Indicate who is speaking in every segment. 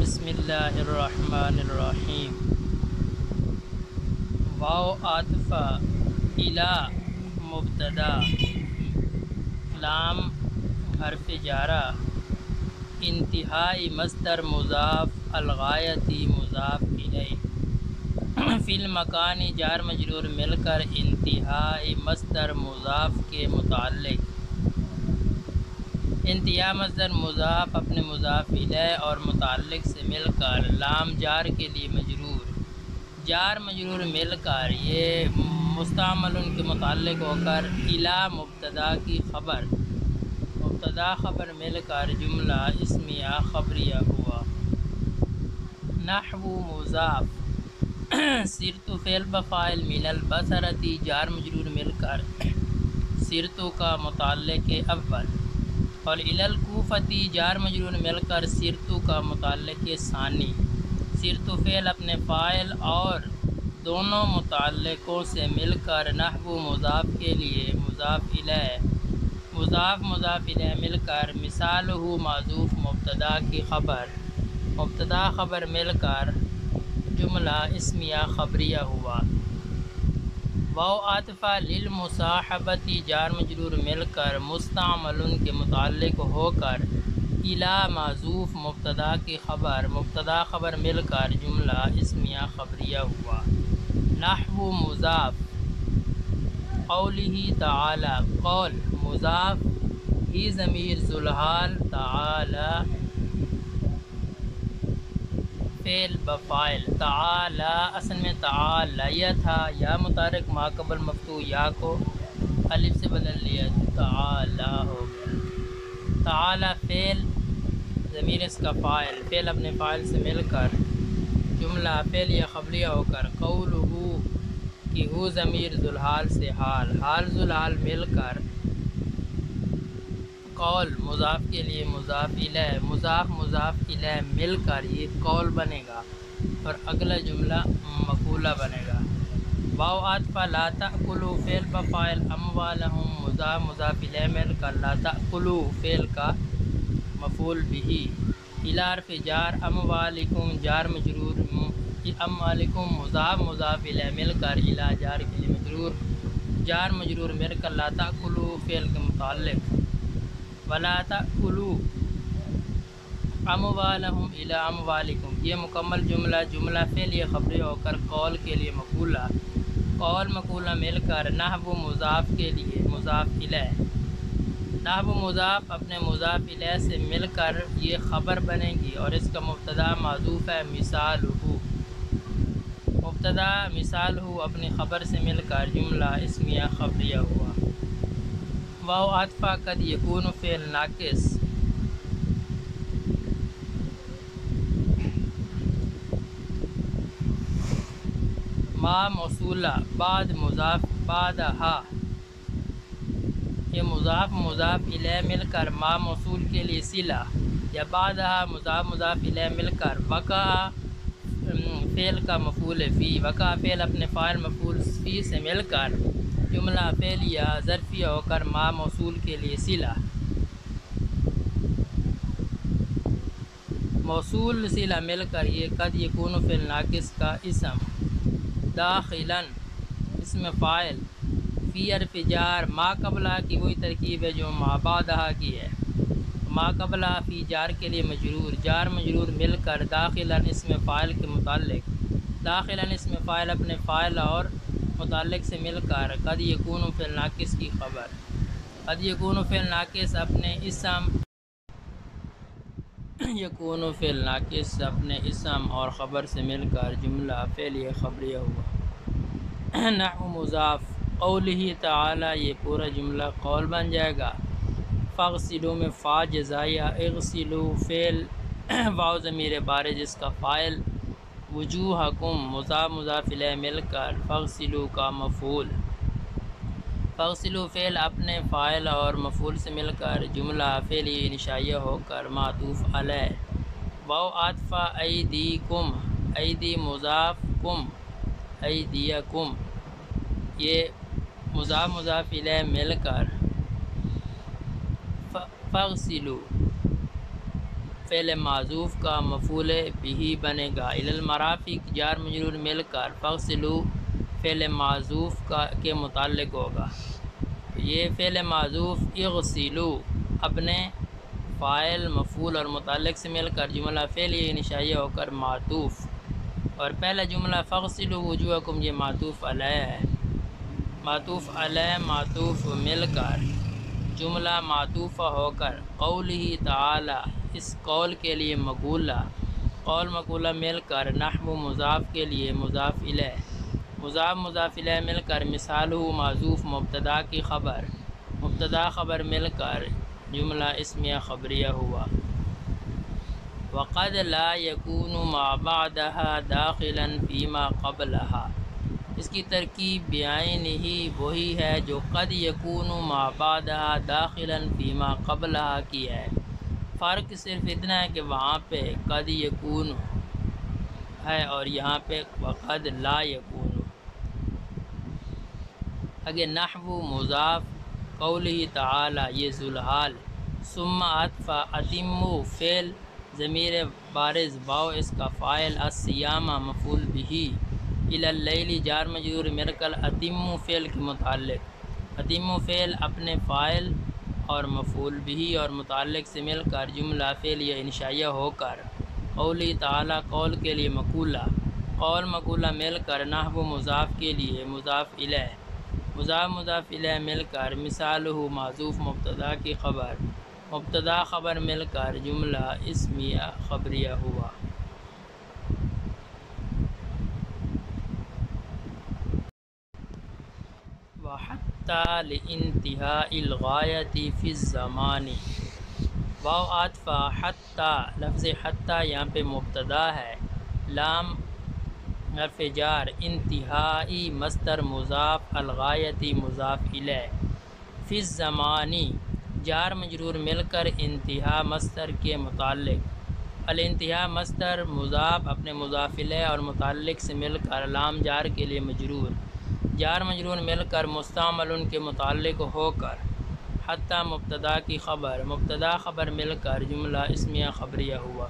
Speaker 1: بسم اللہ الرحمن الرحیم۔ واو عاطف الی مبتدا، لام حرف جارہ، انتہائی مصدر مضاف، الغایتی مضاف الیہ، فی المکان جار مجرور مل کر انتہائی مصدر مضاف کے متعلق، انتہا مصدر مضاف اپنے مضاف الیہ اور متعلق سے مل کر، لام جار کے لیے مجرور، جار مجرور مل کر یہ مستعمل کے متعلق ہو کر الی مبتدا کی خبر، مبتدا خبر مل کر جملہ اسمیہ خبریہ ہوا۔ نحو مضاف، سرت فعل بفاعل من البصرتی جار مجرور مل کر سرت کا متعلق اول، اور الی الکوفتی جار مجرور مل کر سرت کا متعلق ثانی، سرت فعل اپنے فاعل اور دونوں متعلقوں سے مل کر نحو مضاف کے لیے مضاف الیہ، مضاف مضاف الیہ مل کر مثالہ معذوف مبتدا کی خبر، مبتدا خبر مل کر جملہ اسمیہ خبریہ ہوا۔ واو عاطفہ للمصاحبتی جار مجرور مل کر مستعمل کے متعلق ہو کر الی معذوف مبتدا کی خبر، مبتدا خبر مل کر جملہ اسمیہ خبریہ ہوا۔ نحو مضاف، قولہ تعالی، قول مضاف، ہی ضمیر ذوالحال، تعالی فعل بفاعل، تعالی اصل میں تعالیہ تھا، یا متحرک ما قبل مفتوح یا کو الف سے بدل لیا، تعالی ہو گیا۔ تعالی فعل، ضمیر اس کا فاعل، فعل اپنے فاعل سے مل کر جملہ فعل یا خبریہ ہو کر قولہ کی ہو ضمیر ذوالحال سے حال، حال ذوالحال مل کر قول مضاف کے لیے مضاف الیہ، مضاف مضاف الیہ مل کر یہ قول بنے گا اور اگلا جملہ مقولہ بنے گا۔ واو عاطفہ لا تأکلوا فعل بفاعل اموالہم مضاف مضاف الیہ مل کر لا تأکلوا فعل کا مفعول بہ، الی حرف جار اموالکم جار مجرور، اموالکم مضاف مضاف الیہ مل کر الی جار کے لیے مجرور، جار مجرور مل کر لا تأکلوا فعل کے متعلق، ولا تأکلوا اموالہم الی اموالکم یہ مکمل جملہ، جملہ فعلیہ خبریہ ہو کر قول کے لیے مقولہ، قول مقولہ مل کر نحو مضاف کے لیے مضاف الیہ، نحو مضاف اپنے مضاف الیہ سے مل کر یہ خبر بنے گی اور اس کا مبتدا معذوف ہے مثالہ، مبتدا مثالہ اپنی خبر سے مل کر جملہ اسمیہ خبریہ ہوا۔ واو عاطفہ قد یکون فعل ناقص، ما موصولہ بعد مضاف بعدہا، یہ مضاف مضاف الیہ مل کر ما موصول کے لیے صلہ، یا بعدہا مضاف مضاف الیہ مل کر وقع فعل کا مفعول فی، وقع فعل اپنے فاعل مفعول فی سے مل کر جملہ فعلیہ ظرفیہ ہو کر ما موصول کے لیے صلہ، موصول صلہ مل کر یہ قد یکون فعل ناقص کا اسم، داخلاً اسم فاعل، فی حرف جار ما قبلہ کی وہی ترکیب ہے جو ما بعدہا کی ہے، ما قبلہ فی جار کے لیے مجرور، جار مجرور مل کر داخلاً اسم فاعل کے متعلق، داخلاً اسم فاعل اپنے فاعل اور متعلق سے مل کر قد یکون فعل ناقص کی خبر، قد یکون فعل ناقص اپنے اسم، یکون فعل ناقص اپنے اسم اور خبر سے مل کر جملہ فعلیہ خبریہ ہوا۔ نحو مضاف، قولہ تعالی یہ پورا جملہ قول بن جائے گا۔ فاغسلوا میں فا جزائیہ، اغسلوا فعل، واو ضمیر بارز جس کا فاعل، وجوہکم مضاف مضاف الیہ مل کر فاغسلوا کا مفعول، فاغسلوا فعل اپنے فاعل اور مفعول سے مل کر جملہ فعلیہ انشائیہ ہو کر معطوف علیہ۔ واو عاطفہ ایدیکم، ایدی مضاف، کم ایدیکم یہ مضاف مضاف الیہ مل کر فاغسلوا فعل معذوف کا مفعول بھی بنے گا، الی المرافق جار مجرور مل کر فاغسلوا فعل معذوف کے متعلق ہوگا۔ یہ فعل معذوف اغسلوا اپنے فاعل مفعول اور متعلق سے مل کر جملہ فعلیہ انشائیہ ہو کر معطوف، اور پہلا جملہ فاغسلوا وجوہکم یہ معطوف علیہ ہے، معطوف علیہ معطوف مل کر جملہ معطوفہ ہو کر قولہ تعالی اس قول کے لیے مقولہ، قول مقولہ مل کر نحو مضاف کے لیے مضاف الیہ، مضاف مضاف الیہ مل کر مثالہ معذوف مبتدا کی خبر، مبتدا خبر مل کر جملہ اسمیہ خبریہ ہوا۔ وقد لا يكون ما بعدها داخلا فيما قبلها، اس کی ترکیب بعینہ وہی ہے جو قد یکون ما بعدها داخلا فيما قبلها کی ہے، فرق صرف اتنا ہے کہ وہاں پہ قد یکون ہے اور یہاں پہ وقد لا یکون۔ اگے نحو مضاف قولہ تعالی یہ ذوالحال، ثم عطف اتموا فعل ضمیر بارز واو اس کا فاعل، الصیام مفعول بھی، الی اللیل جار مجرور مرکل اتموا فعل کے متعلق، اتموا فعل اپنے فاعل اور مفعول بھی اور متعلق سے مل کر جملہ فعلیہ انشائیہ ہو کر قولی تعالی قول کے لیے مقولہ، قول مقولہ مل کر نحو مضاف کے لیے مضاف الیہ، مضاف مضاف الیہ مل کر مثالہ معذوف مبتدا کی خبر، مبتدا خبر مل کر جملہ اسمیہ خبریہ ہوا۔ وحتیٰ لانتہاء الغایۃ فی الزمان، واو عطف حتیٰ، لفظ حتیٰ یہاں پہ مبتدا ہے، لام حرف جار، انتہائی مصدر مضاف، الغایتی مضاف الیہ، فی الزمانی جار مجرور مل کر انتہا مصدر کے متعلق، الانتہا مصدر مضاف اپنے مضاف الیہ اور متعلق سے مل کر لام جار کے لیے مجرور، جار مجرور مل کر مستعمل ان کے متعلق ہو کر حتیٰ مبتدا کی خبر، مبتدا خبر مل کر جملہ اسمیہ خبریہ ہوا۔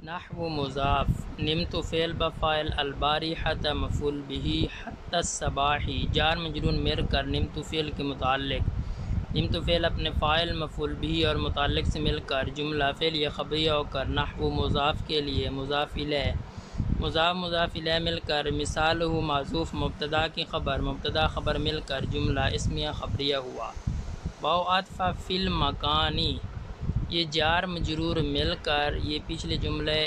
Speaker 1: نحو مضاف نمت فعل بفاعل، البارحۃ مفعول بھی، حتی الصباح جار مجرور مل کر نمت فعل کے متعلق، نمت فعل اپنے فاعل مفعول بھی اور متعلق سے مل کر جملہ فعلیہ خبریہ ہو کر نحو مضاف کے لیے مضاف الیہ، مضاف مضاف الیہ مل کر مثالہ معذوف مبتدا کی خبر، مبتدا خبر مل کر جملہ اسمیہ خبریہ ہوا۔ واو عطف فی المکانی یہ جار مجرور مل کر یہ پچھلے جملے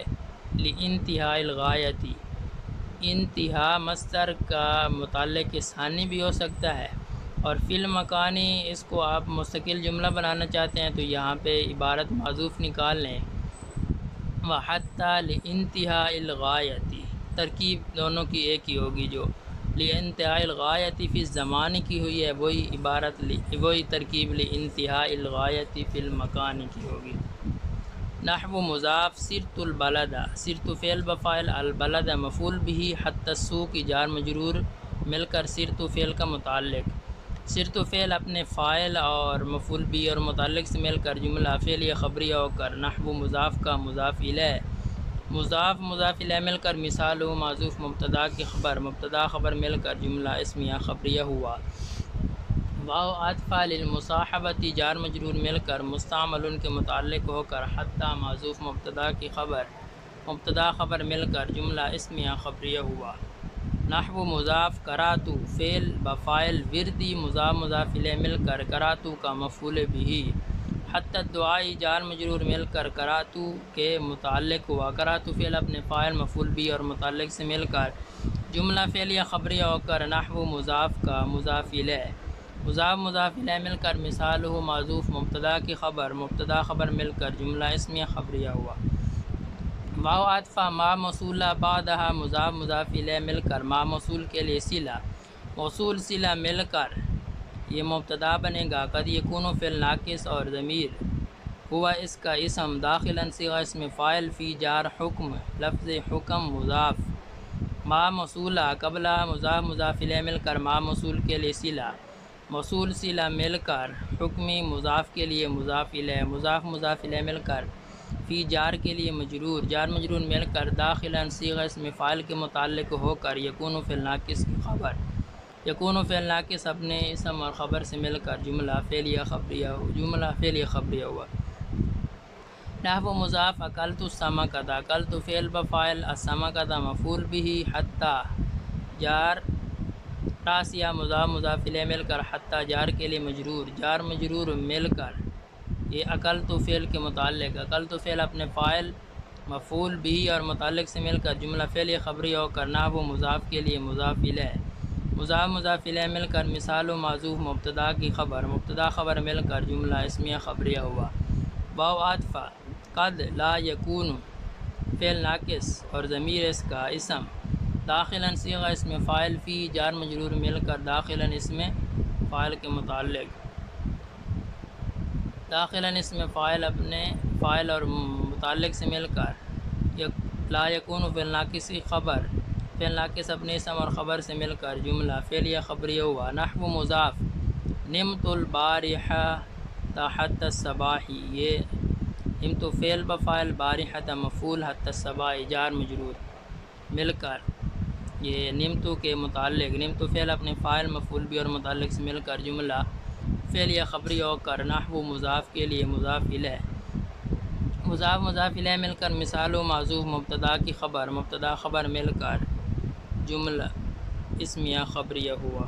Speaker 1: لانتہاء الغایۃ، انتہا مصدر کا متعلق ثانی بھی ہو سکتا ہے، اور فی المکانی اس کو آپ مستقل جملہ بنانا چاہتے ہیں تو یہاں پہ عبارت معذوف نکال لیں، وحتیٰ لانتہاء الغایۃ، ترکیب دونوں کی ایک ہی ہوگی، جو لانتہاء الغایۃ فی الزمان کی ہوئی ہے وہی عبارت وہی ترکیب لانتہاء الغایۃ فی المکان کی ہوگی۔ نحو مضاف سرت البلد، سرت فعل بفاعل، البلد مفعول بھی، حتی السوق جار مجرور مل کر سرت فعل کا متعلق، سرت فعل اپنے فاعل اور مفعول بھی اور متعلق سے مل کر جملہ فعلیہ خبریہ ہو کر نحو مضاف کا مضاف الیہ، مضاف مضاف الیہ مل کر مثالہ معذوف مبتدا کی خبر، مبتدا خبر مل کر جملہ اسمیہ خبریہ ہوا۔ واو عطف للمصاحبۃ جار مجرور مل کر مستعمل ان کے متعلق ہو کر حتیٰ معذوف مبتدا کی خبر، مبتدا خبر مل کر جملہ اسمیہ خبریہ ہوا۔ نحو مضاف کراتو فعل بفاعل، وردی مضاف مضاف الیہ مل کر کراتو کا مفعول بھی، حتی الدعاء جار مجرور مل کر کراتو کے متعلق ہوا، کراتو فعل اپنے فاعل مفعول بھی اور متعلق سے مل کر جملہ فعلیہ خبریہ ہو کر نحو مضاف کا مضاف الیہ، مضاف مضاف الیہ مل کر مثالہ معذوف مبتدا کی خبر، مبتدا خبر مل کر جملہ اسمیہ خبریہ ہوا۔ واو عطف ما موصولہ بعدہا مضاف مضاف الیہ مل کر ما موصول کے لیے صلہ، موصول صلہ مل کر یہ مبتدا بنے گا، قد یکون فعل ناقص اور ضمیر ہوا اس کا اسم، داخلا صیغہ اسم فاعل، فی جار حکم، لفظ حکم مضاف، ما موصولہ قبلہ مضاف مضاف الیہ مل کر ما موصول کے لیے صلہ، موصول صلہ مل کر حکمی مضاف کے لیے مضاف الیہ، مضاف مضاف الیہ مل کر فی جار کے لیے مجرور، جار مجرور مل کر داخلاً صیغہ اسم فاعل کے متعلق ہو کر یکون فعل ناقص کی خبر، یکون فعل ناقص اپنے اسم اور خبر سے مل کر جملہ فعلیہ خبریہ ہوا۔ نحو مضاف اکلت السمکۃ، اکلت فعل بفاعل، السمکۃ مفعول به، حتی جار راسیہ مضاف مضاف الیہ مل کر حتی جار کے لیے مجرور، جار مجرور مل کر یہ اکلت فعل کے متعلق، اکلت فعل اپنے فاعل مفعول بھی اور متعلق سے مل کر جملہ فعلیہ خبریہ ہو کر نحو مضاف کے لیے مضاف الیہ، مضاف مضاف الیہ مل کر مثال و معذوف مبتدا کی خبر، مبتدا خبر مل کر جملہ اسمیہ خبریہ ہوا۔ واو عطف قد لا یکون فعل ناقص اور ضمیر اس کا اسم، داخلاً صیغہ اسم فاعل فی جار مجرور مل کر داخلاً اسم فاعل کے متعلق، داخلاً اسم فاعل اپنے فاعل اور متعلق سے مل کر لا یکون فعل ناقص کی خبر، فعل ناقص اپنے اسم اور خبر سے مل کر جملہ فعلیہ خبریہ ہوا۔ نحو مضاف نمت البارحہ حتی الصباح، یہ نمت فعل بفاعل، بارحہ مفعول، حتی الصباح جار مجرور مل کر یہ نمتو کے متعلق، نمتو فعل اپنے فاعل مفعول بھی اور متعلق سے مل کر جملہ فعلیہ خبریہ ہو کر نحو مضاف کے لیے مضاف الیہ، مضاف مضاف الیہ مل کر مثال و معذوف مبتدا کی خبر، مبتدا خبر مل کر جملہ اسمیہ خبریہ ہوا۔